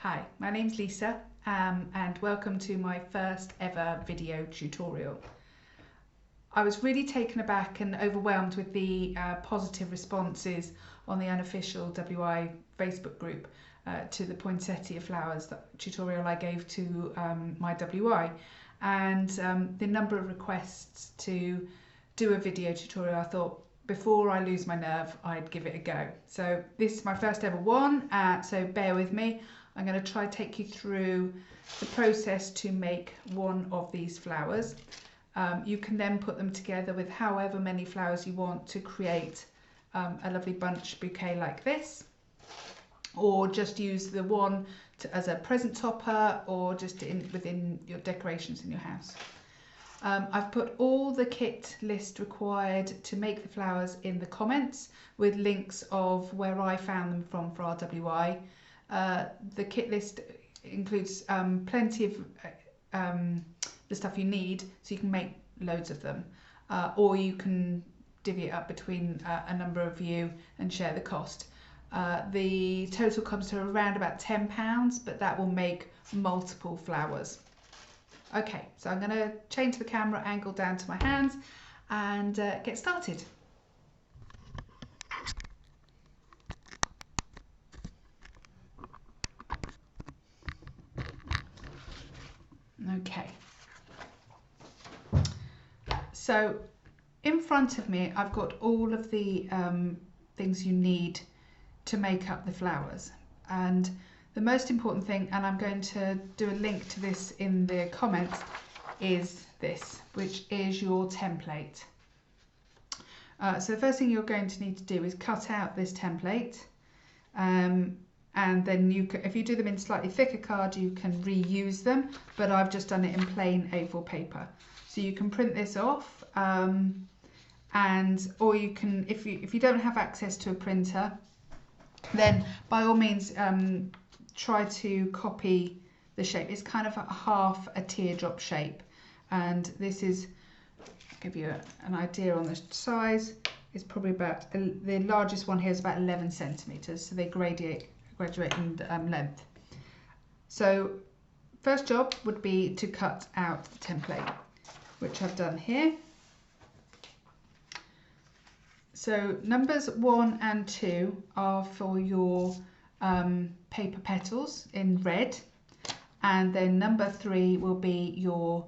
Hi, my name's Lisa and welcome to my first ever video tutorial. I was really taken aback and overwhelmed with the positive responses on the unofficial WI Facebook group to the Poinsettia flowers tutorial I gave to my WI, and the number of requests to do a video tutorial. I thought before I lose my nerve I'd give it a go. So this is my first ever one, so bear with me. I'm going to try to take you through the process to make one of these flowers. You can then put them together with however many flowers you want to create a lovely bunch bouquet like this, or just use the one as a present topper, or just within your decorations in your house. I've put all the kit list required to make the flowers in the comments with links of where I found them from for RWI. The kit list includes plenty of the stuff you need, so you can make loads of them, or you can divvy it up between a number of you and share the cost. The total comes to around about £10, but that will make multiple flowers. Okay, so I'm going to change the camera angle down to my hands and get started. Okay, so in front of me I've got all of the things you need to make up the flowers, and the most important thing, and I'm going to do a link to this in the comments, is this, which is your template. So the first thing you're going to need to do is cut out this template, and then if you do them in slightly thicker card, you can reuse them, but I've just done it in plain A4 paper. So you can print this off, or you can, if you don't have access to a printer, then by all means try to copy the shape. It's kind of half a teardrop shape, and this is, I'll give you an idea on the size. It's probably about, the largest one here is about 11 centimeters, so they graduate in length. So first job would be to cut out the template, which I've done here. So numbers 1 and 2 are for your paper petals in red, and then number 3 will be your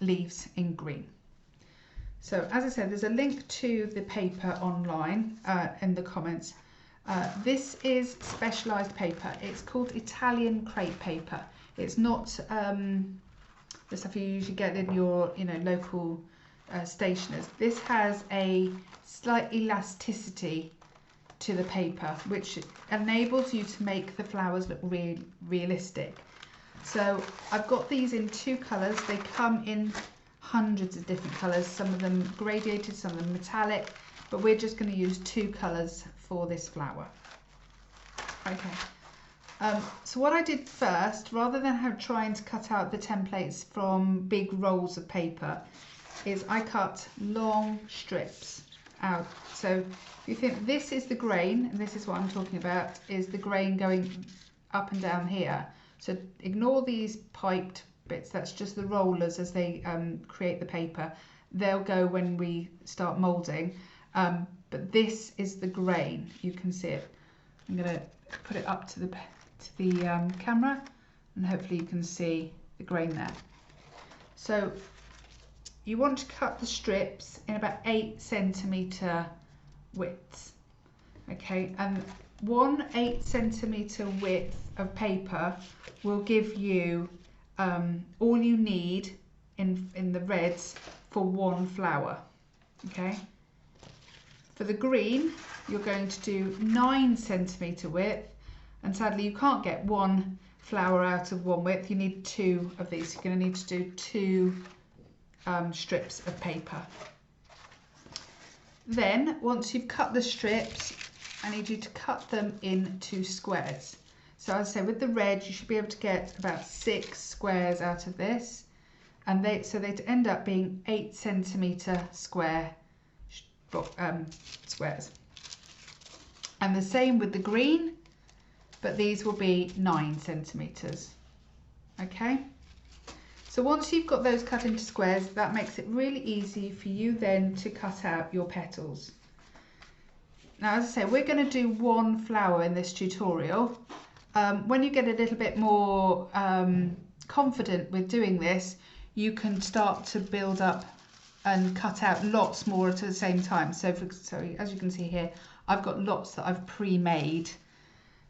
leaves in green. So as I said, there's a link to the paper online in the comments. This is specialised paper. It's called Italian crepe paper. It's not the stuff you usually get in your local stationers. This has a slight elasticity to the paper, which enables you to make the flowers look realistic. So I've got these in 2 colours. They come in hundreds of different colours, some of them gradiated, some of them metallic, but we're just going to use 2 colours for this flower. Okay, so what I did first, rather than trying to cut out the templates from big rolls of paper, is I cut long strips out. So if you think this is the grain, and this is what I'm talking about, is the grain going up and down here. So ignore these piped bits, that's just the rollers as they create the paper. They'll go when we start moulding, but this is the grain. You can see it. I'm going to put it up to the camera, and hopefully you can see the grain there. So you want to cut the strips in about 8 centimetre widths. Okay, and 1 8 centimetre width of paper will give you all you need in the reds for 1 flower. Okay, for the green you're going to do 9 centimetre width, and sadly you can't get 1 flower out of 1 width. You need 2 of these. You're going to need to do 2 strips of paper. Then once you've cut the strips, I need you to cut them into squares. So as I say, with the red you should be able to get about 6 squares out of this, and they'd end up being 8 centimetre square squares. And the same with the green. but these will be 9 centimetres. Okay, so once you've got those cut into squares, that makes it really easy for you then to cut out your petals. Now, as I say, we're going to do one flower in this tutorial. When you get a little bit more confident with doing this, you can start to build up and cut out lots more at the same time. So as you can see here, I've got lots that I've pre-made.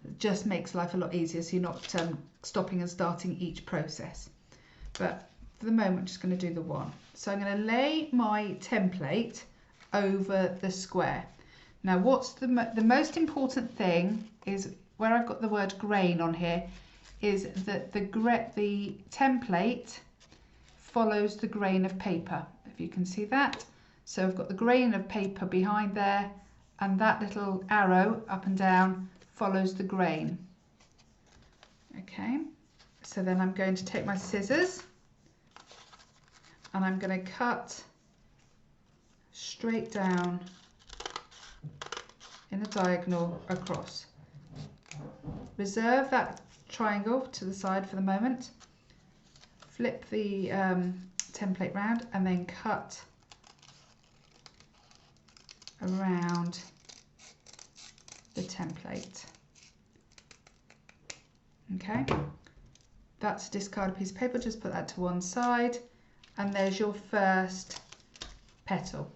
It just makes life a lot easier, so you're not stopping and starting each process. But for the moment, I'm just going to do the one. So I'm going to lay my template over the square. Now, what's the most important thing is where I've got the word grain on here, is that the template follows the grain of paper, if you can see that. So I've got the grain of paper behind there, and that little arrow up and down follows the grain. Okay, so then I'm going to take my scissors and I'm going to cut straight down in a diagonal across. Reserve that triangle to the side for the moment. Flip the template round and then cut around the template. Okay, that's a discarded piece of paper, just put that to one side, and there's your first petal.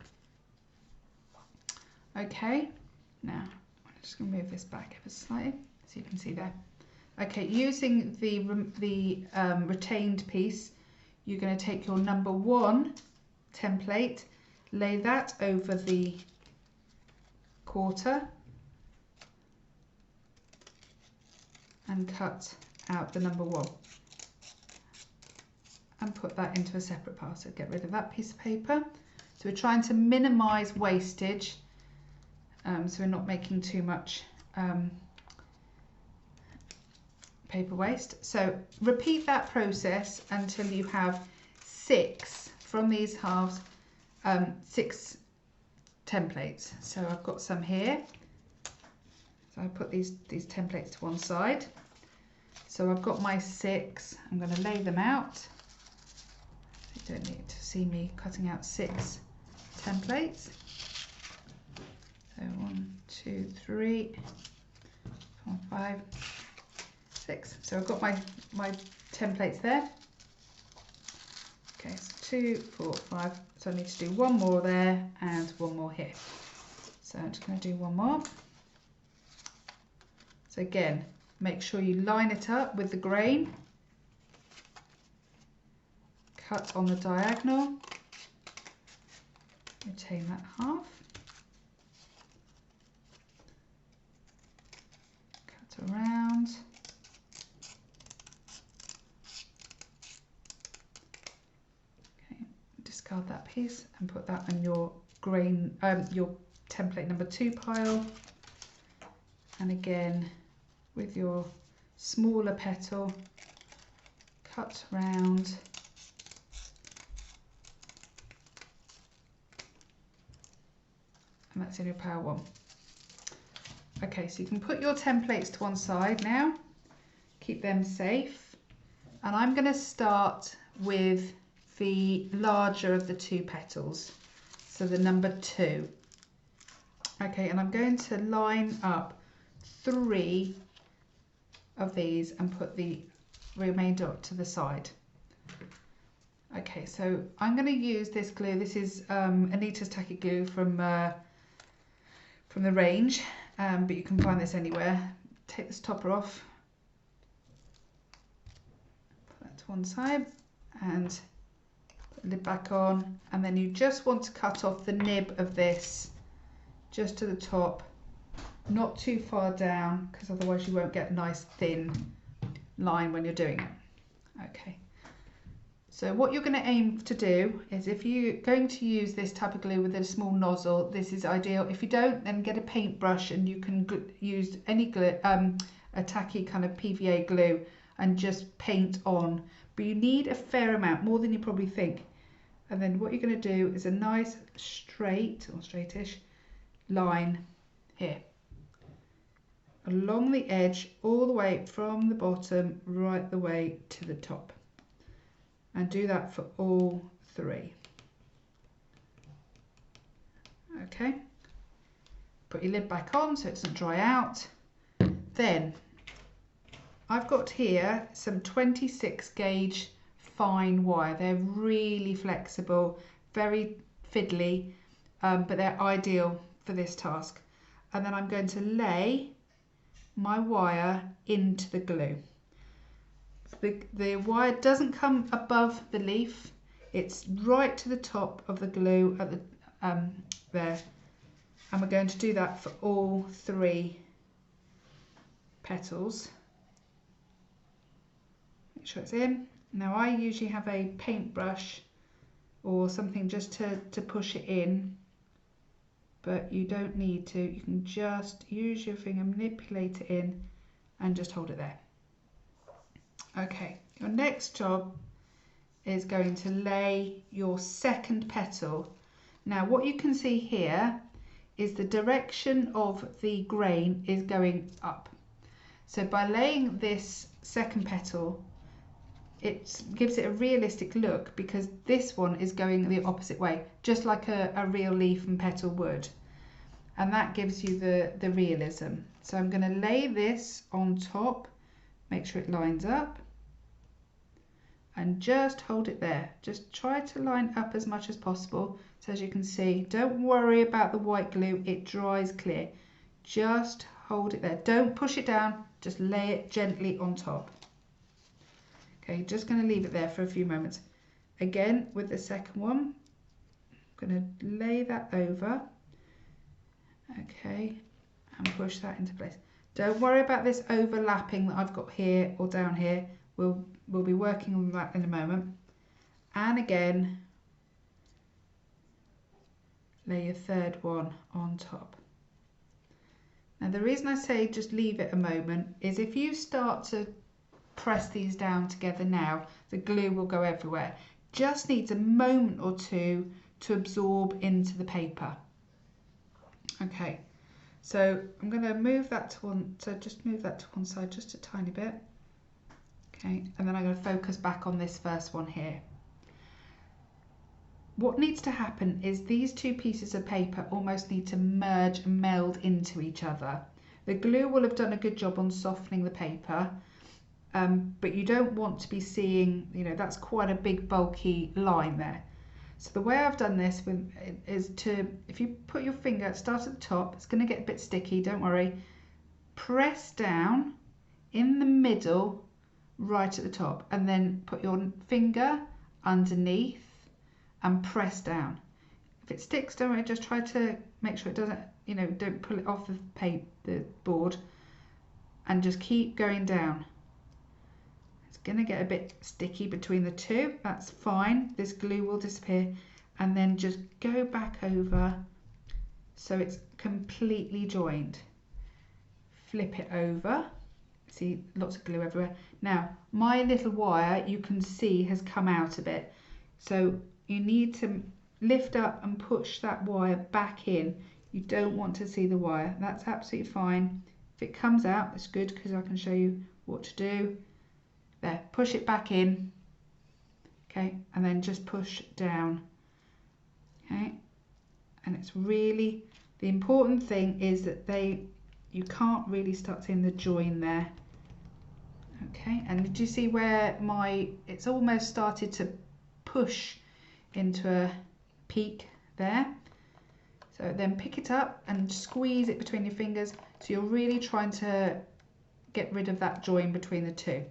Okay, now I'm just going to move this back ever slightly so you can see there. Okay, using the retained piece, you're going to take your number 1 template, lay that over the quarter and cut out the number 1 and put that into a separate pile. So get rid of that piece of paper. So we're trying to minimize wastage, so we're not making too much paper waste. So repeat that process until you have 6 from these halves, 6 templates. So I've got some here. So I put these templates to one side. So I've got my 6. I'm going to lay them out. You don't need to see me cutting out 6 templates. So 1, 2, 3, 4, 5, 6. So I've got my templates there. Okay, so 2, 4, 5. So I need to do one more there and one more here. So I'm just going to do one more. So again, make sure you line it up with the grain. Cut on the diagonal. Retain that half. Cut around. Okay, discard that piece and put that on your grain, your template number 2 pile. And again, with your smaller petal, cut round. And that's in your pile 1. Okay, so you can put your templates to one side now, keep them safe. And I'm going to start with the larger of the 2 petals, so the number 2. Okay, and I'm going to line up 3 of these and put the remainder up to the side. Okay, so I'm going to use this glue. This is Anita's tacky glue from the range, but you can find this anywhere. Take this topper off, put that to one side, and put the lid back on. And then you just want to cut off the nib of this just to the top, not too far down, because otherwise you won't get a nice thin line when you're doing it. Okay, so what you're going to aim to do is, if you're going to use this type of glue with a small nozzle, this is ideal. If you don't, then get a paintbrush and you can use any glue, a tacky kind of PVA glue, and just paint on. But you need a fair amount, more than you probably think. And then what you're going to do is a nice straight or straightish line here along the edge, all the way from the bottom right the way to the top, and do that for all 3. Okay, put your lid back on so it doesn't dry out. Then I've got here some 26 gauge fine wire. They're really flexible, very fiddly, but they're ideal for this task. And then I'm going to lay my wire into the glue. The wire doesn't come above the leaf, it's right to the top of the glue at the there, and we're going to do that for all 3 petals. Make sure it's in. Now I usually have a paintbrush or something just to push it in, but you don't need to. You can just use your finger, manipulate it in, and just hold it there. Okay, your next job is going to lay your second petal. Now what you can see here is the direction of the grain is going up. So by laying this second petal, it gives it a realistic look, because this one is going the opposite way, just like a real leaf and petal would. And that gives you the realism. So I'm going to lay this on top, make sure it lines up, and just hold it there. Just try to line up as much as possible. So as you can see, don't worry about the white glue, it dries clear. Just hold it there. Don't push it down, just lay it gently on top. Okay, just going to leave it there for a few moments. Again, with the second one, I'm going to lay that over. Okay, and push that into place. Don't worry about this overlapping that I've got here or down here. We'll be working on that in a moment. And again, lay your third one on top. Now the reason I say just leave it a moment is if you start to press these down together now, the glue will go everywhere. Just needs a moment or two to absorb into the paper. Okay, so I'm going to move that to one, so just move that to one side just a tiny bit. Okay, and then I'm going to focus back on this first one here. What needs to happen is these 2 pieces of paper almost need to merge and meld into each other. The glue will have done a good job on softening the paper, but you don't want to be seeing, you know, that's quite a big bulky line there. So the way I've done this is to, if you put your finger, start at the top, it's going to get a bit sticky, don't worry. Press down in the middle, right at the top, and then put your finger underneath and press down. If it sticks, don't worry, just try to make sure it doesn't, you know, don't pull it off the board, and just keep going down. It's going to get a bit sticky between the 2, that's fine, this glue will disappear, and then just go back over so it's completely joined. Flip it over, see lots of glue everywhere. Now my little wire, you can see, has come out a bit, so you need to lift up and push that wire back in. You don't want to see the wire, that's absolutely fine. If it comes out, it's good because I can show you what to do. There, push it back in, okay, and then just push down, okay. And it's really, the important thing is that you can't really start seeing the join there. Okay, and did you see where it's almost started to push into a peak there? So then pick it up and squeeze it between your fingers, so you're really trying to get rid of that join between the 2.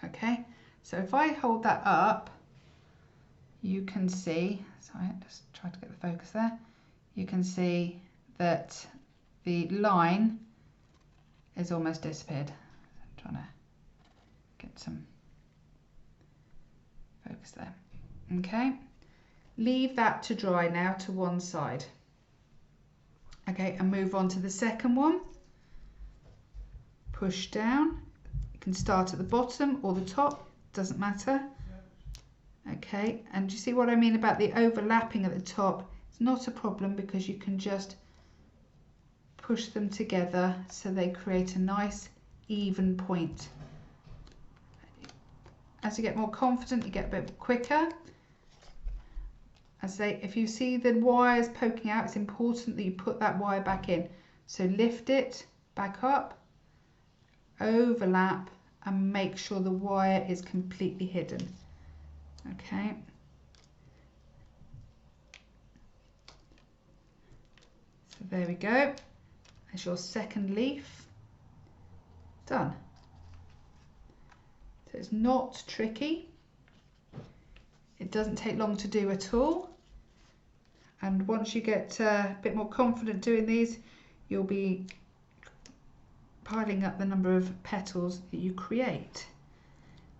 Okay, so if I hold that up, you can see, sorry, just try to get the focus there, you can see that the line is almost disappeared. I'm trying to get some focus there. Okay, leave that to dry now to one side. Okay, and move on to the second one. Push down. You can start at the bottom or the top, doesn't matter. Okay, and do you see what I mean about the overlapping at the top? It's not a problem because you can just push them together so they create a nice even point. As you get more confident, you get a bit quicker. If you see the wires poking out, it's important that you put that wire back in. So lift it back up, overlap, and make sure the wire is completely hidden. Okay. So there we go. There's your second leaf. Done. So it's not tricky. It doesn't take long to do at all. And once you get a bit more confident doing these, you'll be piling up the number of petals that you create.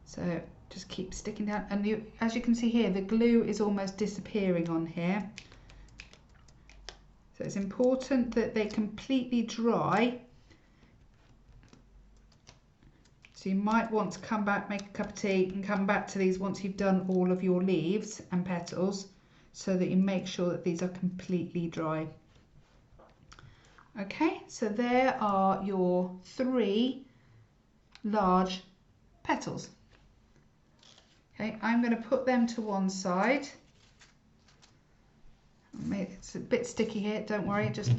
So just keep sticking down, and as you can see here, the glue is almost disappearing on here. So it's important that they completely dry. So you might want to come back, make a cup of tea, and come back to these once you've done all of your leaves and petals, so that you make sure that these are completely dry. Okay, so there are your 3 large petals. Okay, I'm going to put them to one side. It's a bit sticky here, don't worry, just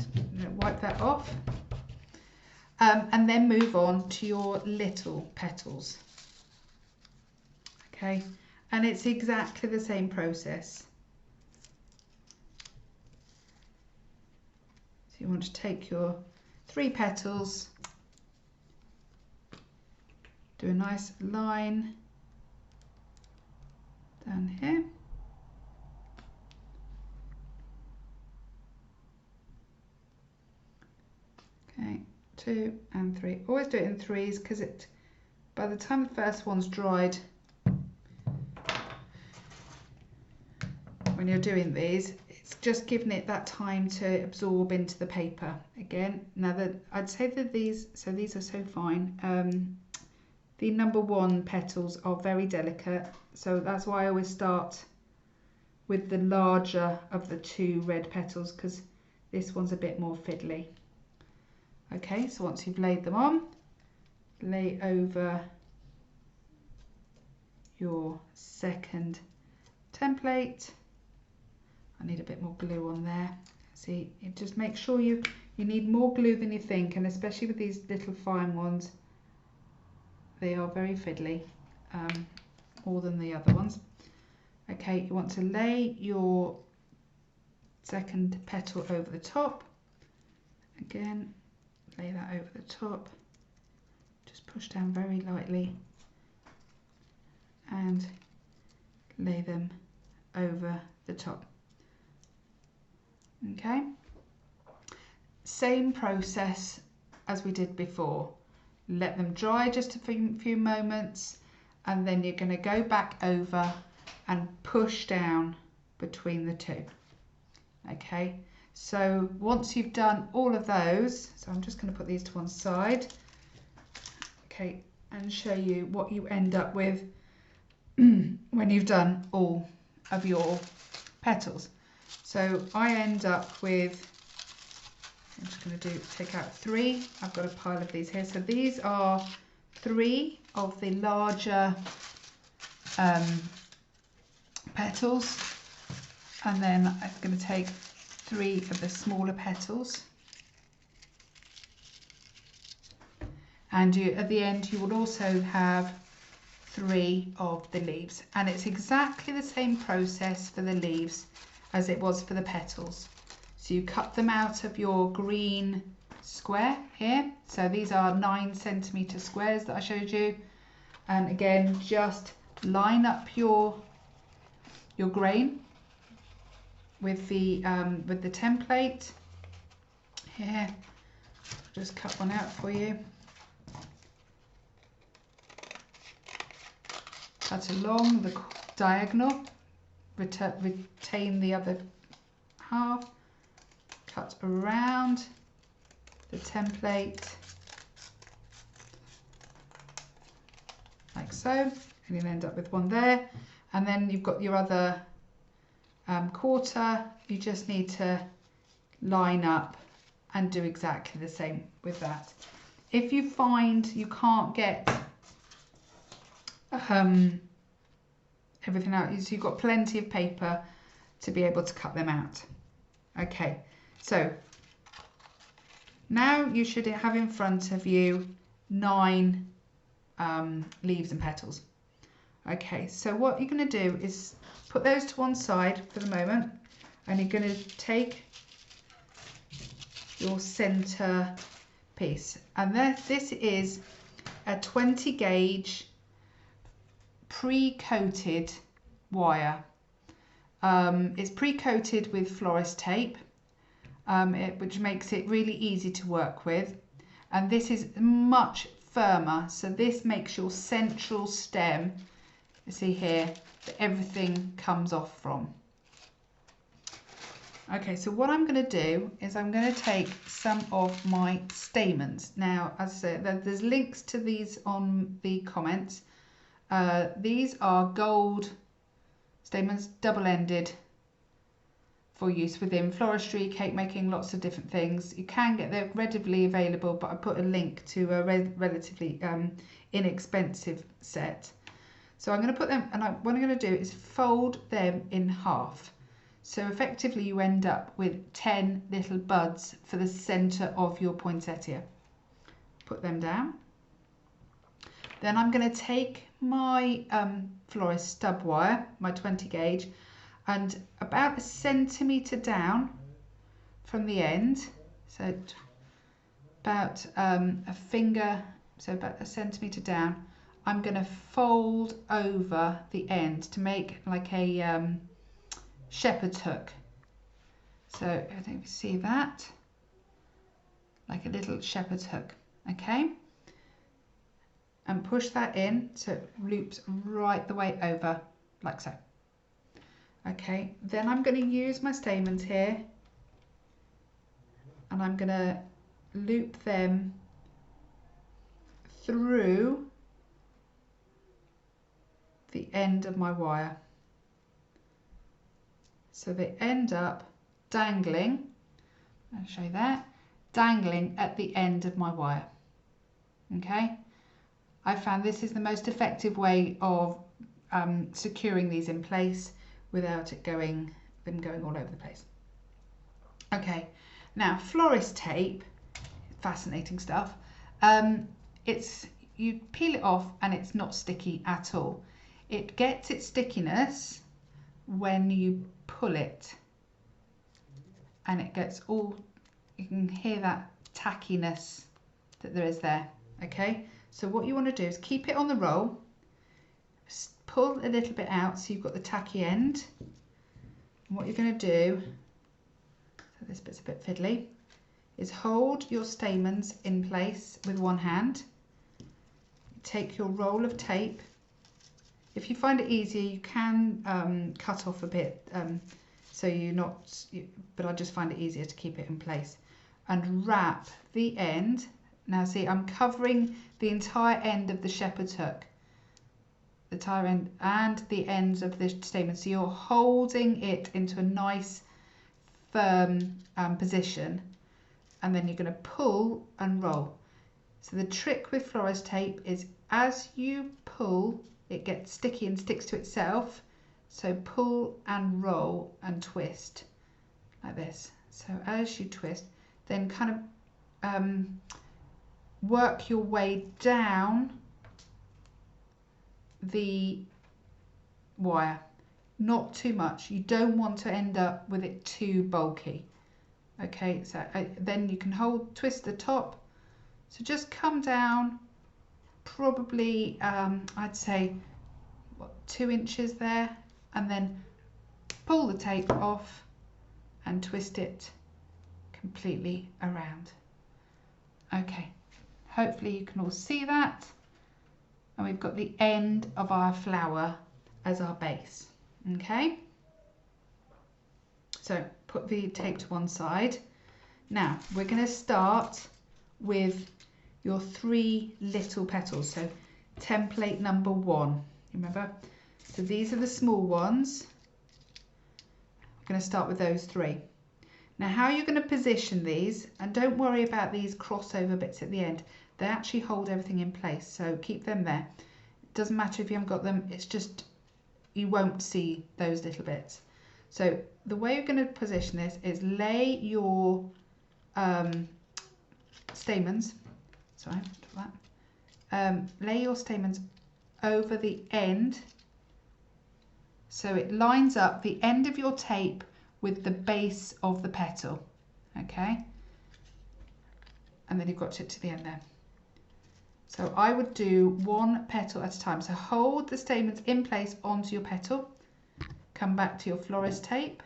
wipe that off. And then move on to your little petals. Okay, and it's exactly the same process. So you want to take your 3 petals, do a nice line down here. Okay, 2 and 3. Always do it in 3s, because by the time the first one's dried, when you're doing these, it's just giving it that time to absorb into the paper again. Now I'd say that these are so fine. The number 1 petals are very delicate, so that's why I always start with the larger of the 2 red petals, because this one's a bit more fiddly. Okay, so once you've laid them on, lay over your second template. I need a bit more glue on there. See, just make sure you need more glue than you think, and especially with these little fine ones, they are very fiddly, more than the other ones. Okay, you want to lay your second petal over the top. Again, lay that over the top. Just push down very lightly and lay them over the top. Okay, same process as we did before. Let them dry just a few moments, and then you're going to go back over and push down between the 2. Okay, so once you've done all of those, so I'm just going to put these to one side, okay, and show you what you end up with when you've done all of your petals. So I end up with, I'm just going to take out 3. I've got a pile of these here. So these are 3 of the larger petals, and then I'm going to take 3 of the smaller petals. And at the end you will also have 3 of the leaves, and it's exactly the same process for the leaves as it was for the petals. So you cut them out of your green square here. So these are 9cm squares that I showed you. And again, just line up your grain with the template here. Just cut one out for you. Cut along the diagonal. Retain the other half. Cut around the template like so, and you'll end up with one there. And then you've got your other quarter. You just need to line up and do exactly the same with that. If you find you can't get everything out, so you've got plenty of paper to be able to cut them out. Okay, so now you should have in front of you 9 leaves and petals. Okay, so what you're going to do is put those to one side for the moment, and you're going to take your center piece, and this is a 20 gauge pre-coated wire. It's pre-coated with florist tape, which makes it really easy to work with, and this is much firmer, so this makes your central stem, you see here, that everything comes off from. Okay, so what I'm going to do is I'm going to take some of my stamens. Now, as I said, there's links to these on the comments. These are gold stamens, double-ended, for use within floristry, cake making, lots of different things. You can get them readily available, but I put a link to a relatively inexpensive set. So I'm going to put them, and what I'm going to do is fold them in half. So effectively you end up with 10 little buds for the center of your poinsettia. Put them down. Then I'm going to take my florist stub wire, my 20 gauge, and about 1 centimetre down from the end, so about a finger, so about 1 centimetre down, I'm going to fold over the end to make like a shepherd's hook. So I don't know if you see that, like a little shepherd's hook. Okay, and push that in so it loops right the way over, like so. Okay, then I'm going to use my stamens here, and I'm going to loop them through the end of my wire, so they end up dangling. I'll show you that, dangling at the end of my wire. Okay, I found this is the most effective way of securing these in place without them going all over the place. Okay, now florist tape, fascinating stuff. You peel it off and it's not sticky at all. It gets its stickiness when you pull it, and it gets all, you can hear that tackiness that there is there. Okay, so what you want to do is keep it on the roll, pull a little bit out so you've got the tacky end, and what you're going to do, so this bit's a bit fiddly, is hold your stamens in place with one hand. Take your roll of tape. If you find it easier, you can cut off a bit, so but I just find it easier to keep it in place, and wrap the end. Now see, I'm covering the entire end of the shepherd's hook, the entire end and the ends of the stamen, so you're holding it into a nice firm position, and then you're going to pull and roll. So the trick with florist tape is as you pull, it gets sticky and sticks to itself, so pull and roll and twist like this. So as you twist, then kind of work your way down the wire, not too much. You don't want to end up with it too bulky. Okay, so then you can twist the top, so just come down probably I'd say 2 inches there, and then pull the tape off and twist it completely around. Okay, hopefully you can all see that, and we've got the end of our flower as our base. Okay, so put the tape to one side. Now we're going to start with your 3 little petals, so template number 1, remember, so these are the small ones. We're going to start with those 3. Now how you're going to position these, and don't worry about these crossover bits at the end, they actually hold everything in place, so keep them there. It doesn't matter if you haven't got them, it's just you won't see those little bits. So the way you're going to position this is lay your stamens, sorry, lay your stamens over the end, so it lines up the end of your tape with the base of the petal, okay? And then you've got it to the end there. So I would do one petal at a time. So hold the stamens in place onto your petal, come back to your florist tape,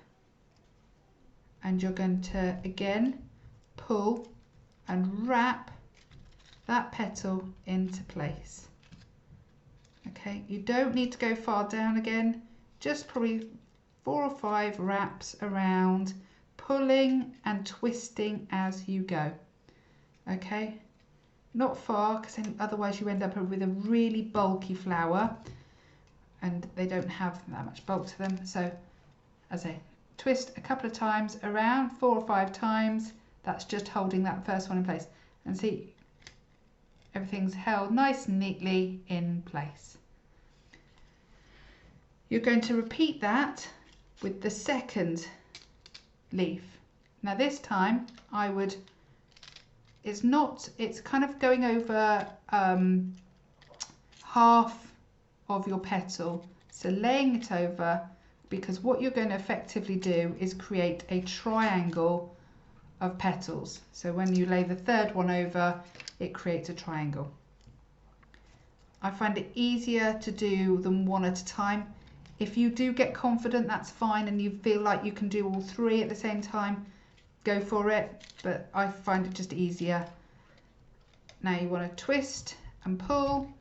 and you're going to again pull and wrap that petal into place. Okay, you don't need to go far down again, just probably 4 or 5 wraps around, pulling and twisting as you go. Okay, not far, because otherwise you end up with a really bulky flower and they don't have that much bulk to them. So as I twist a couple of times around, 4 or 5 times, that's just holding that first one in place. And see, everything's held nice and neatly in place. You're going to repeat that with the second leaf. Now this time I would, it's kind of going over half of your petal, so laying it over, because what you're going to effectively do is create a triangle of petals. So when you lay the third one over, it creates a triangle. I find it easier to do them one at a time. If you do get confident, that's fine, and you feel like you can do all 3 at the same time, go for it, but I find it just easier. Now you want to twist and pull,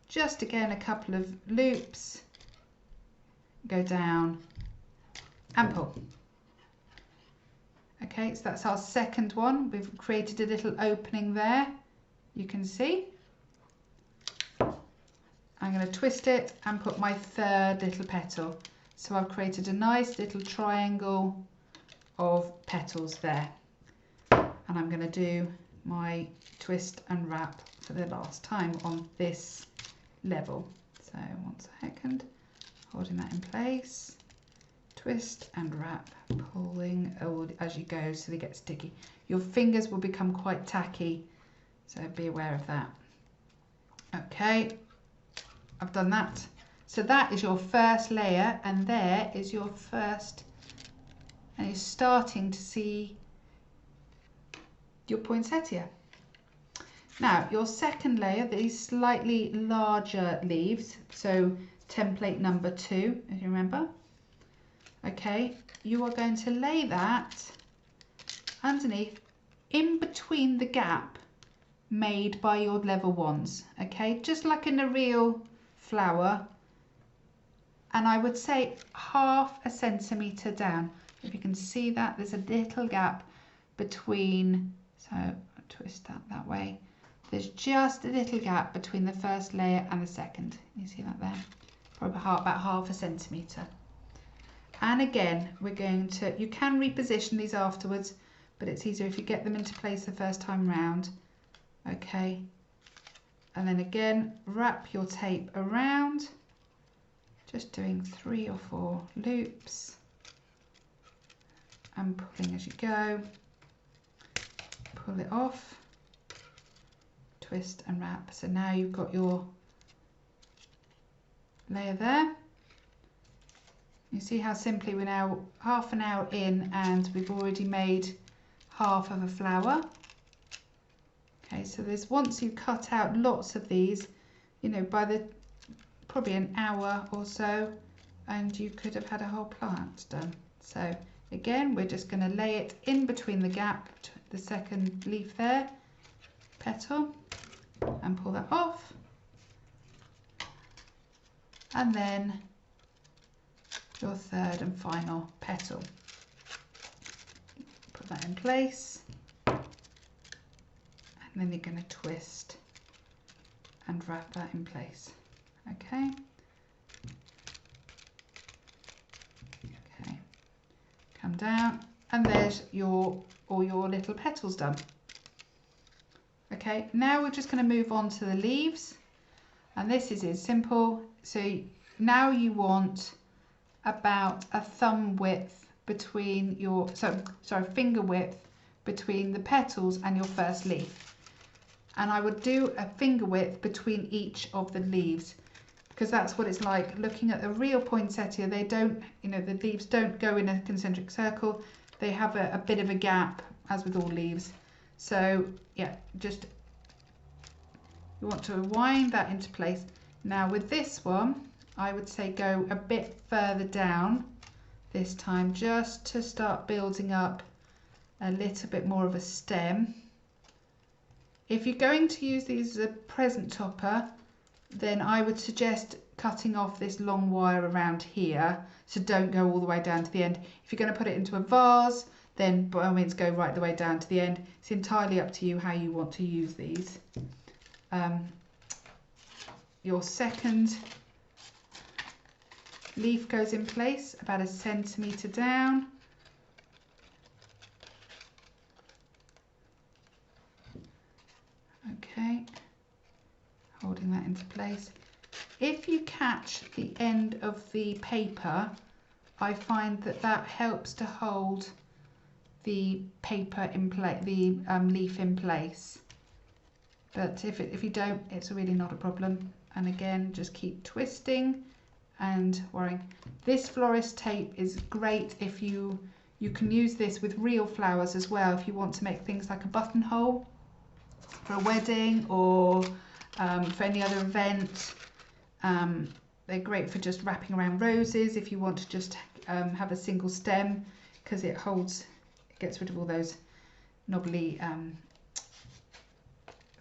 just again a couple of loops, go down and pull. Okay, so that's our second one. We've created a little opening there, you can see. I'm going to twist it and put my third little petal. So I've created a nice little triangle of petals there. And I'm going to do my twist and wrap for the last time on this level. So 1 second, holding that in place, twist and wrap, pulling as you go so they get sticky. Your fingers will become quite tacky, so be aware of that. Okay, I've done that. So that is your first layer, and there is your first, and you're starting to see your poinsettia. Now your second layer, these slightly larger leaves, so template number 2, if you remember. Okay, you are going to lay that underneath, in between the gap made by your level 1s, okay, just like in a real flower, and I would say half a centimetre down. If you can see that, there's a little gap between, so I'll twist that way. There's just a little gap between the first layer and the second. You see that there? Probably about half a centimetre. And again, we're going to, you can reposition these afterwards, but it's easier if you get them into place the first time round. Okay. And then again, wrap your tape around, just doing 3 or 4 loops and pulling as you go. Pull it off, twist and wrap. So now you've got your layer there. You see how simply we're now half an hour in and we've already made half of a flower. Okay, so there's, once you cut out lots of these, you know, by the probably an hour or so, and you could have had a whole plant done. So again, we're just going to lay it in between the gap, the second leaf there, petal, and pull that off, and then your third and final petal. Put that in place. And then you're going to twist and wrap that in place. Okay. Okay. Come down And there's all your little petals done. Okay, now we're just going to move on to the leaves, and this is simple. So now you want about a thumb width between your, finger width between the petals and your first leaf. And I would do a finger width between each of the leaves, because that's what it's like. Looking at the real poinsettia, they don't, the leaves don't go in a concentric circle. They have a bit of a gap, as with all leaves. So yeah, just you want to wind that into place. Now with this one, I would say go a bit further down this time, just to start building up a little bit more of a stem. If you're going to use these as a present topper, then I would suggest cutting off this long wire around here, so don't go all the way down to the end. If you're going to put it into a vase, then by all means go right the way down to the end. It's entirely up to you how you want to use these. Your second leaf goes in place about 1 centimetre down. Okay, holding that into place. If you catch the end of the paper, I find that helps to hold the paper in place, the leaf in place. But if you don't, it's really not a problem. And again, just keep twisting and worrying. This florist tape is great if you can use this with real flowers as well, if you want to make things like a buttonhole for a wedding or for any other event. They're great for just wrapping around roses if you want to just have a single stem, because it gets rid of all those knobbly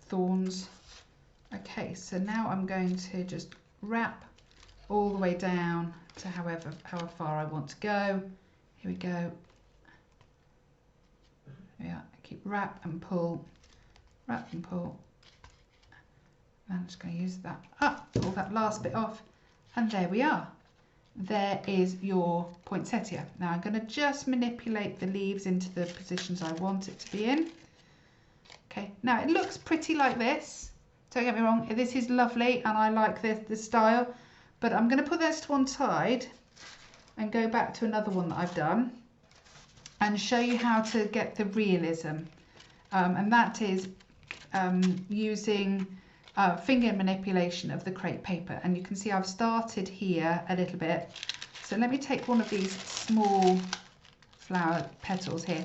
thorns. Okay, so now I'm going to just wrap all the way down to however far I want to go. Here we go. Yeah, keep wrap and pull, wrap and pull. And I'm just going to use that up, pull that last bit off, and there we are. There is your poinsettia. Now I'm going to just manipulate the leaves into the positions I want it to be in. Okay, now it looks pretty like this. Don't get me wrong, this is lovely and I like this style, but I'm going to put this to one side and go back to another one that I've done and show you how to get the realism. And that is using finger manipulation of the crepe paper. And you can see I've started here a little bit. So let me take one of these small flower petals here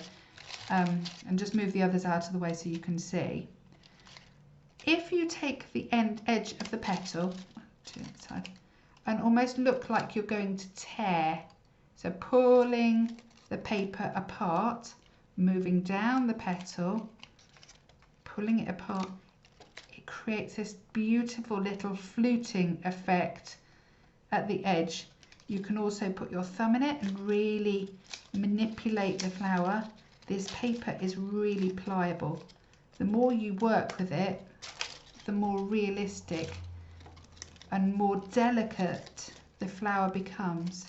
and just move the others out of the way so you can see. If you take the edge of the petal to the side and almost look like you're going to tear, so pulling the paper apart, moving down the petal, pulling it apart, it creates this beautiful little fluting effect at the edge. You can also put your thumb in it and really manipulate the flower. This paper is really pliable. The more you work with it, the more realistic and more delicate the flower becomes.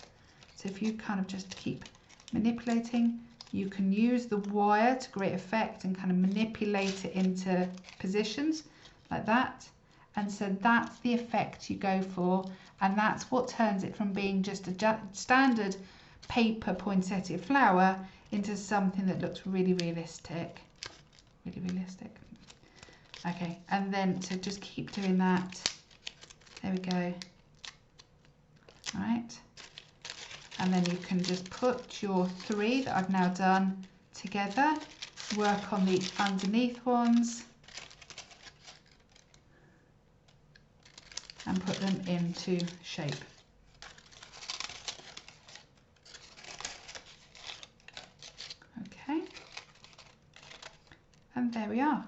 So if you kind of just keep manipulating, you can use the wire to great effect and kind of manipulate it into positions like that. And so that's the effect you go for, and that's what turns it from being just a standard paper poinsettia flower into something that looks really realistic. Really realistic. Okay, and then to just keep doing that. There we go. All right. And then you can just put your 3 that I've now done together, work on the underneath ones, and put them into shape. Okay. And there we are.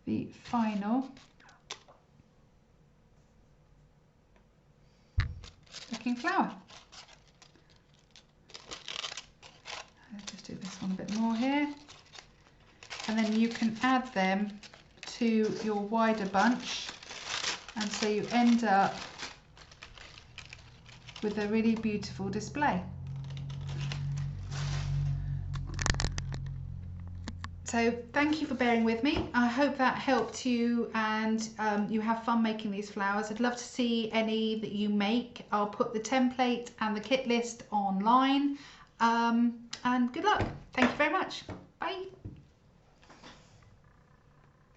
The final looking flower. Let's just do this one a bit more here. And then you can add them to your wider bunch, and so you end up with a really beautiful display. So thank you for bearing with me. I hope that helped you and you have fun making these flowers. I'd love to see any that you make. I'll put the template and the kit list online. And good luck. Thank you very much. Bye.